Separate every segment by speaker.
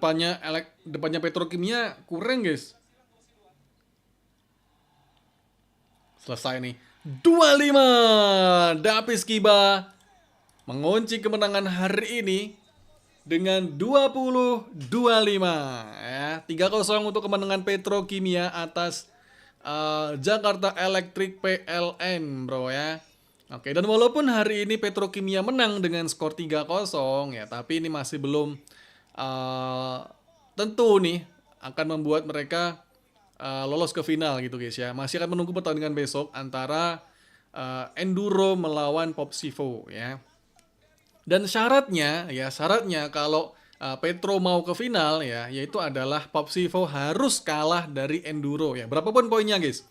Speaker 1: depannya Petrokimia kurang guys. Selesai nih. 2-5. Davis Kiba mengunci kemenangan hari ini dengan 20-25 ya. 3-0 untuk kemenangan Petrokimia atas Jakarta Electric PLN, bro ya. Oke, dan walaupun hari ini Petrokimia menang dengan skor 3-0 ya, tapi ini masih belum tentu nih akan membuat mereka lolos ke final gitu guys ya. Masih akan menunggu pertandingan besok antara Enduro melawan Popsivo ya. Dan syaratnya kalau Petro mau ke final ya, yaitu adalah Popsivo harus kalah dari Enduro ya. Berapapun poinnya guys.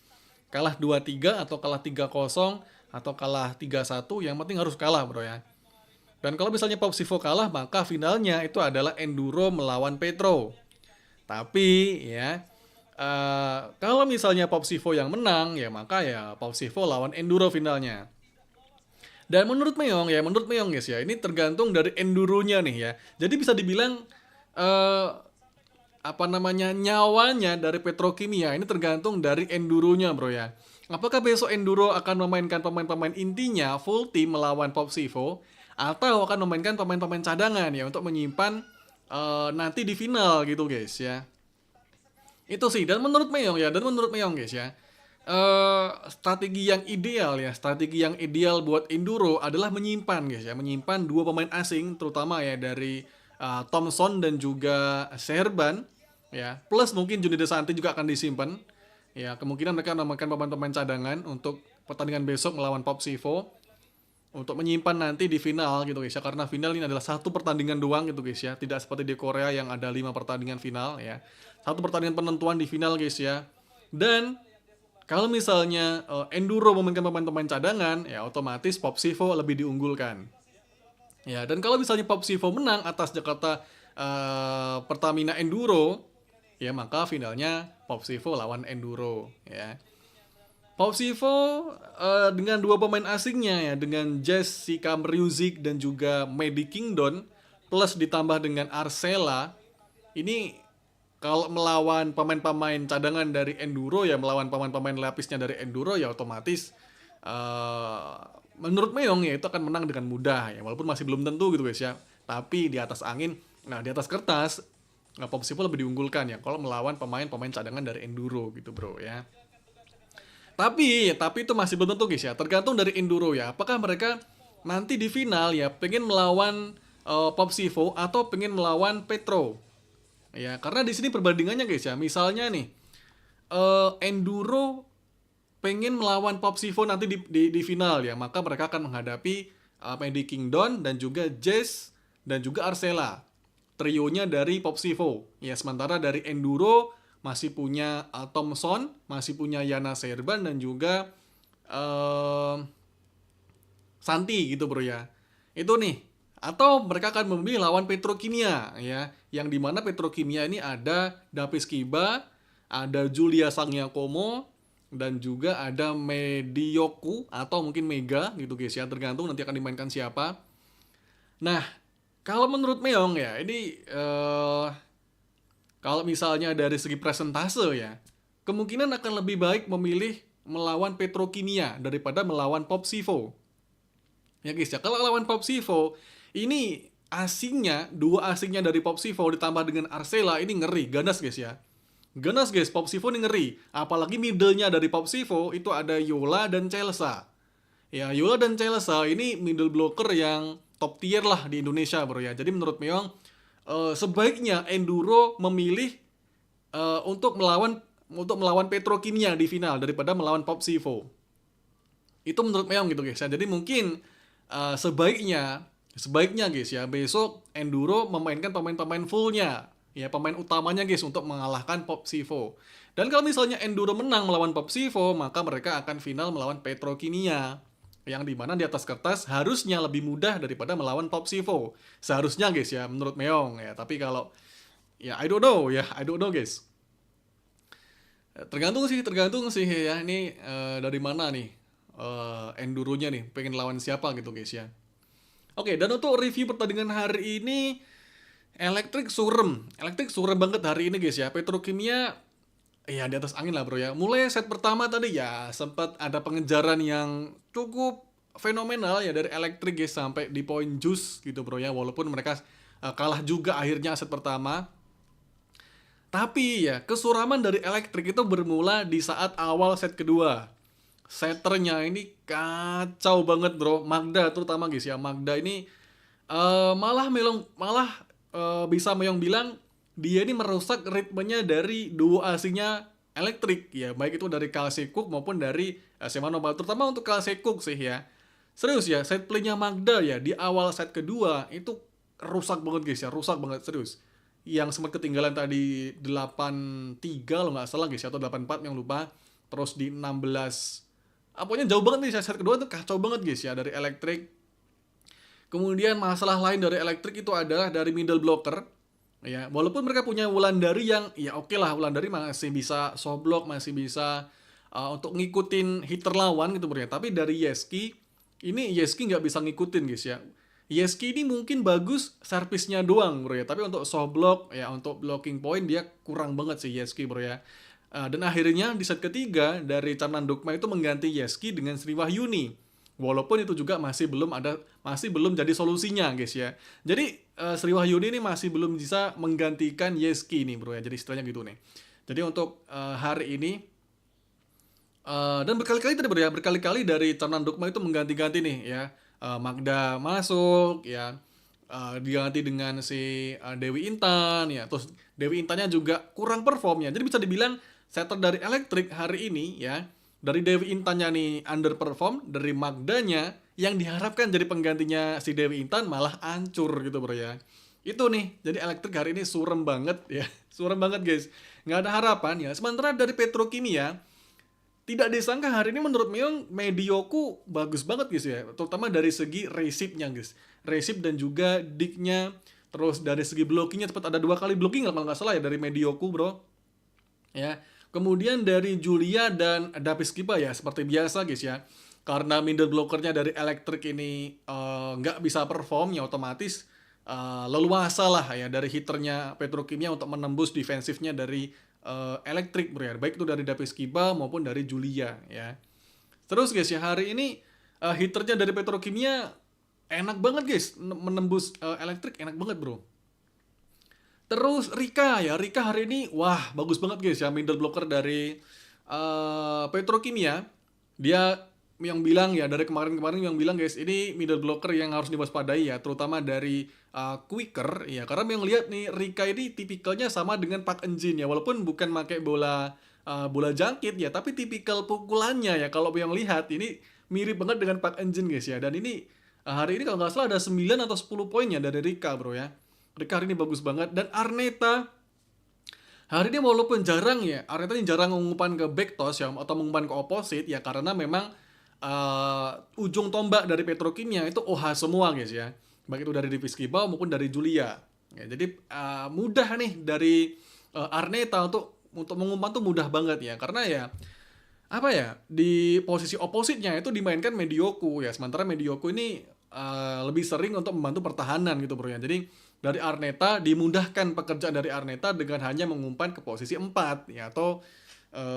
Speaker 1: Kalah 2-3 atau kalah 3-0 atau kalah 3-1, yang penting harus kalah bro ya. Dan kalau misalnya Popsivo kalah, maka finalnya itu adalah Enduro melawan Petro. Tapi ya, kalau misalnya Popsivo yang menang, ya maka ya Popsivo lawan Enduro finalnya. Dan menurut Meong guys ya, ini tergantung dari enduronya nih ya. Jadi bisa dibilang nyawanya dari Petrokimia ini tergantung dari enduronya bro ya. Apakah besok Enduro akan memainkan pemain-pemain intinya full team melawan Popsivo, atau akan memainkan pemain-pemain cadangan ya untuk menyimpan nanti di final gitu guys ya. Itu sih, dan menurut Meong guys ya, strategi yang ideal buat Enduro adalah menyimpan dua pemain asing, terutama ya dari Thompson dan juga Serban, ya, plus mungkin Juni Desanti juga akan disimpan, ya, kemungkinan mereka memainkan pemain-pemain cadangan untuk pertandingan besok melawan Popsivo, untuk menyimpan nanti di final gitu guys ya, karena final ini adalah satu pertandingan doang gitu guys ya, tidak seperti di Korea yang ada 5 pertandingan final ya, satu pertandingan penentuan di final guys ya. Dan kalau misalnya Enduro memainkan pemain-pemain cadangan ya, otomatis Popsivo lebih diunggulkan ya. Dan kalau misalnya Popsivo menang atas Jakarta Pertamina Enduro ya, maka finalnya Popsivo lawan Enduro ya. Popsivo dengan dua pemain asingnya ya, dengan Jessica Music dan juga Medi Kingdon, plus ditambah dengan Arcela, ini kalau melawan pemain-pemain cadangan dari Enduro ya, melawan pemain-pemain lapisnya dari Enduro ya, otomatis menurut Meong ya itu akan menang dengan mudah ya, walaupun masih belum tentu gitu guys ya. Tapi di atas angin, nah di atas kertas, Popsivo lebih diunggulkan ya kalau melawan pemain-pemain cadangan dari Enduro gitu bro ya. Tapi itu masih belum tentu guys ya. Tergantung dari Enduro ya. Apakah mereka nanti di final ya pengen melawan Popsivo atau pengen melawan Petro. Ya, karena di sini perbandingannya guys ya. Misalnya nih Enduro pengen melawan Popsivo nanti di final ya, maka mereka akan menghadapi Medi Kingdon dan juga Jess dan juga Arcela. Trionya dari Popsivo. Ya, sementara dari Enduro masih punya Thompson, masih punya Yana Serban dan juga Santi gitu bro ya. Itu nih. Atau mereka akan memilih lawan Petrokimia ya, yang dimana Petrokimia ini ada Davis Kiba, ada Julia Sangyakomo, dan juga ada Medioku atau mungkin Mega gitu guys ya, tergantung nanti akan dimainkan siapa. Nah, kalau menurut Meong ya, ini kalau misalnya dari segi presentase ya, kemungkinan akan lebih baik memilih melawan Petrokimia daripada melawan Popsivo. Ya guys ya, kalau lawan Popsivo, ini dua asingnya dari Popsivo ditambah dengan Arcela, ini ngeri, ganas guys ya. Ganas guys, Popsivo ini ngeri. Apalagi middle-nya dari Popsivo itu ada Yola dan Chelsea. Ya, Yola dan Chelsea ini middle blocker yang top tier lah di Indonesia bro ya. Jadi menurut Meong, sebaiknya Enduro memilih untuk melawan Petrokimia di final daripada melawan Popsivo. Itu menurut Meong gitu guys ya. Jadi mungkin sebaiknya guys ya, besok Enduro memainkan pemain-pemain fullnya ya, pemain utamanya guys, untuk mengalahkan Popsivo. Dan kalau misalnya Enduro menang melawan Popsivo, maka mereka akan final melawan Petrokimia, yang dimana di atas kertas harusnya lebih mudah daripada melawan Popsivo. Seharusnya guys ya, menurut Meong ya. Tapi kalau ya I don't know guys. Tergantung sih ya. Ini dari mana nih Enduronya nih, pengen lawan siapa gitu guys ya. Oke, dan untuk review pertandingan hari ini, Elektrik surem banget hari ini guys ya. Petrokimia ya di atas angin lah bro ya. Mulai set pertama tadi ya sempat ada pengejaran yang cukup fenomenal ya dari elektrik guys sampai di poin juice gitu bro ya. Walaupun mereka kalah juga akhirnya set pertama. Tapi ya kesuraman dari elektrik itu bermula di saat awal set kedua. Setternya ini kacau banget bro. Magda terutama guys ya. Magda ini bisa Meyong bilang dia ini merusak ritmenya dari duo asingnya elektrik ya, baik itu dari Kal Sekuk maupun dari Shimano, terutama untuk Kal Sekuk sih ya. Serius ya, set playnya Magda ya di awal set kedua itu rusak banget guys ya, rusak banget serius. Yang sempat ketinggalan tadi 8-3 kalau nggak salah guys ya, atau 8-4 yang lupa. Terus di 16, pokoknya jauh banget nih set kedua tuh kacau banget guys ya dari elektrik. Kemudian masalah lain dari elektrik itu adalah dari middle blocker. Ya, walaupun mereka punya Wulandari yang ya oke lah, Wulandari masih bisa soft block, masih bisa untuk ngikutin hitter lawan gitu bro ya. Tapi dari Yeski, ini Yeski nggak bisa ngikutin guys ya. Yeski ini mungkin bagus servisnya doang bro ya. Tapi untuk soft block ya, untuk blocking point dia kurang banget sih Yeski bro ya. Dan akhirnya di set ketiga dari Camnan Dogma itu mengganti Yeski dengan Sri Wahyuni. Walaupun itu juga masih belum jadi solusinya guys ya. Jadi Sri Wahyuni ini masih belum bisa menggantikan Yeski nih bro ya. Jadi istilahnya gitu nih. Jadi untuk hari ini dan berkali-kali tadi bro ya, berkali-kali dari Camnan Dogma itu mengganti-ganti nih ya. Magda masuk ya. Diganti dengan si Dewi Intan ya. Terus Dewi Intannya juga kurang performnya. Jadi bisa dibilang setter dari elektrik hari ini ya, dari Dewi Intannya nih underperform, dari Magdanya yang diharapkan jadi penggantinya si Dewi Intan malah hancur gitu bro ya. Itu nih, jadi elektrik hari ini surem banget ya, surem banget guys. Nggak ada harapan ya. Sementara dari Petrokimia, tidak disangka hari ini menurut Meyong Medioku bagus banget guys ya. Terutama dari segi resipnya guys. Resip dan juga dicknya. Terus dari segi blockingnya cepat ada 2 kali blocking kalau nggak salah ya dari Medioku bro. Ya. Kemudian dari Julia dan Davis Kiba ya seperti biasa guys ya. Karena middle blockernya dari elektrik ini nggak bisa perform ya otomatis leluasa lah ya dari hitternya Petrokimia untuk menembus defensifnya dari elektrik bro ya. Baik itu dari Davis Kiba maupun dari Julia ya. Terus guys ya hari ini hitternya dari Petrokimia enak banget guys menembus elektrik enak banget bro. Terus Rika ya, Rika hari ini wah bagus banget guys ya middle blocker dari Petrokimia. Dia yang bilang ya dari kemarin-kemarin yang bilang guys ini middle blocker yang harus diwaspadai ya, terutama dari Quicker ya, karena yang lihat nih Rika ini tipikalnya sama dengan Park Eun-jin ya, walaupun bukan pakai bola jangkit ya, tapi tipikal pukulannya ya kalau yang lihat ini mirip banget dengan Park Eun-jin guys ya. Dan ini hari ini kalau nggak salah ada 9 atau 10 poinnya dari Rika bro ya. Rika hari ini bagus banget. Dan Arneta hari ini walaupun jarang ya, Arneta ini jarang mengumpan ke back toss ya, atau mengumpan ke opposite ya, karena memang ujung tombak dari Petrokimia itu OH semua guys ya, baik itu dari Davis Kiba maupun dari Julia ya. Jadi mudah nih dari Arneta untuk mengumpan tuh mudah banget ya, karena ya apa ya, di posisi opposite-nya itu dimainkan Medioku ya, sementara Medioku ini lebih sering untuk membantu pertahanan gitu bro ya. Jadi dari Arneta dimudahkan pekerjaan dari Arneta dengan hanya mengumpan ke posisi 4 ya, atau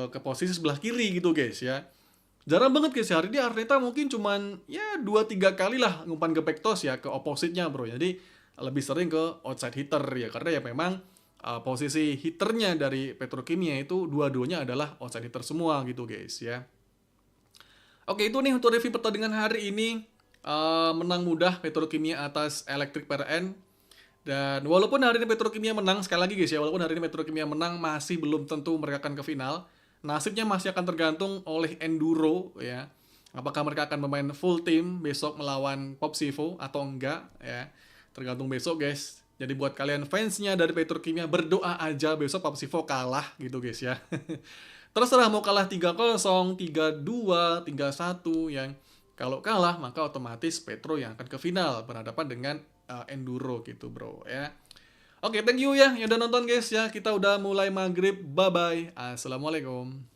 Speaker 1: ke posisi sebelah kiri gitu guys ya. Jarang banget guys hari ini Arneta mungkin cuman ya 2-3 kali lah ngumpan ke back toss ya ke opposite-nya bro. Jadi lebih sering ke outside hitter ya, karena ya memang posisi hitternya dari Petrokimia itu dua-duanya adalah outside hitter semua gitu guys ya. Oke, itu nih untuk review pertandingan hari ini. Menang mudah Petrokimia atas Electric PRN. Dan walaupun hari ini Petrokimia menang, sekali lagi guys ya, walaupun hari ini Petrokimia menang, masih belum tentu mereka akan ke final. Nasibnya masih akan tergantung oleh Enduro ya. Apakah mereka akan bermain full team besok melawan Popsivo atau enggak ya. Tergantung besok guys. Jadi buat kalian fansnya dari Petrokimia, berdoa aja besok Popsivo kalah gitu guys ya. Terserah mau kalah 3-0, 3-2, 3-1 yang kalau kalah maka otomatis Petro yang akan ke final berhadapan dengan Enduro gitu bro ya. Oke, thank you ya yang udah nonton guys ya. Kita udah mulai maghrib. Bye bye. Assalamualaikum.